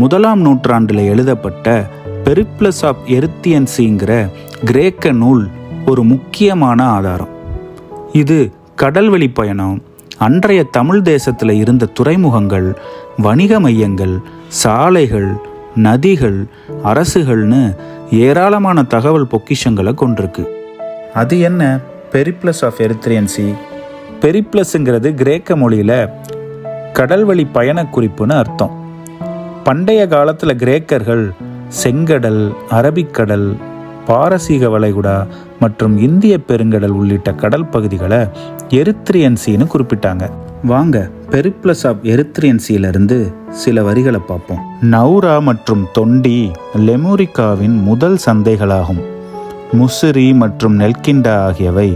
1ஆம் நூற்றாண்டில் எழுதப்பட்ட பெரிப்ளஸ் ஆஃப் எரித்ரியன்ஸிங்கிற கிரேக்க நூல் ஒரு முக்கியமான ஆதாரம். இது கடல்வழி பயணம், அன்றைய தமிழ் தேசத்தில் இருந்த துறைமுகங்கள், வணிக மையங்கள், சாலைகள், நதிகள், அரசுகள்னு ஏராளமான தகவல் பொக்கிஷங்களை கொண்டிருக்கு. அது என்ன பெரிப்ளஸ் ஆஃப் எரித்ரியன்ஸி? பெரிப்ளஸுங்கிறது கிரேக்க மொழியில் கடல்வழி பயண குறிப்புன்னு அர்த்தம். பண்டைய காலத்தில் கிரேக்கர்கள் செங்கடல், அரபிக்கடல், பாரசீக வளைகுடா மற்றும் இந்திய பெருங்கடல் உள்ளிட்ட கடல் பகுதிகளை எரித்ரியன்ஸின்னு குறிப்பிட்டாங்க. வாங்க பெரிப்ளஸ் ஆஃப் எரித்ரியன்ஸிலிருந்து சில வரிகளை பார்ப்போம். நௌரா மற்றும் தொண்டி லெமுரிக்காவின் முதல் சந்தைகளாகும். முசிறி மற்றும் நெல்கிண்டா ஆகியவை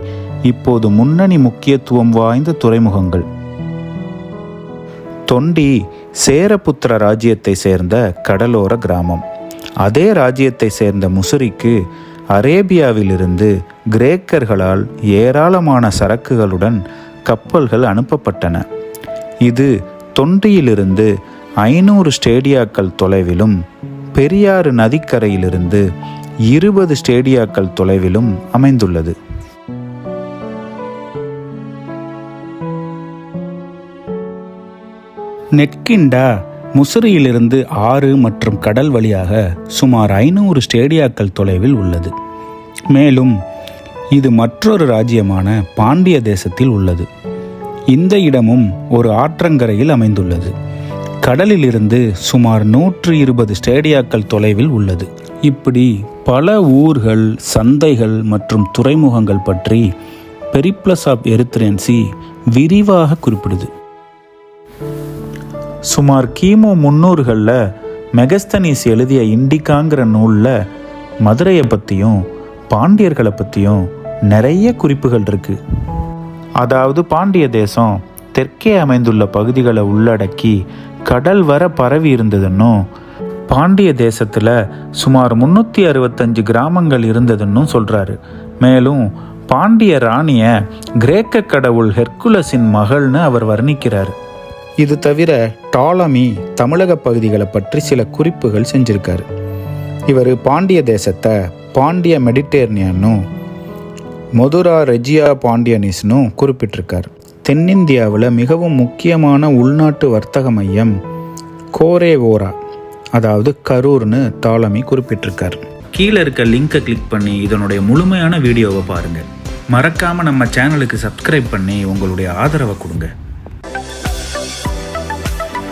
இப்போது முன்னணி முக்கியத்துவம் வாய்ந்த துறைமுகங்கள். தொண்டி சேரபுத்திர ராஜ்யத்தை சேர்ந்த கடலோர கிராமம். அதே ராஜ்யத்தை சேர்ந்த முசிறிக்கு அரேபியாவிலிருந்து கிரேக்கர்களால் ஏராளமான சரக்குகளுடன் கப்பல்கள் அனுப்பப்பட்டன. இது தொண்டியிலிருந்து 500 ஸ்டேடியாக்கள் தொலைவிலும் பெரியாறு நதிக்கரையிலிருந்து 20 ஸ்டேடியாக்கள் தொலைவிலும் அமைந்துள்ளது. நெற்கிண்டா முசிறியிலிருந்து 6 மற்றும் கடல் வழியாக சுமார் 500 ஸ்டேடியாக்கள் தொலைவில் உள்ளது. மேலும் இது மற்றொரு ராஜ்யமான பாண்டிய தேசத்தில் உள்ளது. இந்த இடமும் ஒரு ஆற்றங்கரையில் அமைந்துள்ளது. கடலிலிருந்து சுமார் 120 ஸ்டேடியாக்கள் தொலைவில் உள்ளது. இப்படி பல ஊர்கள், சந்தைகள் மற்றும் துறைமுகங்கள் பற்றி பெரிப்ளஸ் ஆஃப் எரித்ரியன்ஸி விரிவாக குறிப்பிடுது. சுமார் கிமு 300களில் மெகஸ்தனீஸ் எழுதிய இண்டிகாங்கிற நூலில் மதுரையை பற்றியும் பாண்டியர்களை பற்றியும் நிறைய குறிப்புகள் இருக்குது. அதாவது பாண்டிய தேசம் தெற்கே அமைந்துள்ள பகுதிகளை உள்ளடக்கி கடல் வர பரவி இருந்ததுன்னும், பாண்டிய தேசத்தில் சுமார் 365 கிராமங்கள் இருந்ததுன்னு சொல்கிறாரு. மேலும் பாண்டிய ராணியை கிரேக்க கடவுள் ஹெர்குலஸின் மகள்னு அவர் வர்ணிக்கிறார். இது தவிர டாலமி தமிழக பகுதிகளை பற்றி சில குறிப்புகள் செஞ்சிருக்காரு. இவர் பாண்டிய தேசத்தை பாண்டிய மெடிட்டேர்னியனும் மதுரா ரெஜியா பாண்டியனிஸ்னும் குறிப்பிட்டிருக்கார். தென்னிந்தியாவில் மிகவும் முக்கியமான உள்நாட்டு வர்த்தக மையம் கோரேவோரா, அதாவது கரூர்னு டாலமி குறிப்பிட்டிருக்கார். கீழே இருக்க லிங்கை கிளிக் பண்ணி இதனுடைய முழுமையான வீடியோவை பாருங்கள். மறக்காமல் நம்ம சேனலுக்கு சப்ஸ்கிரைப் பண்ணி உங்களுடைய ஆதரவை கொடுங்க.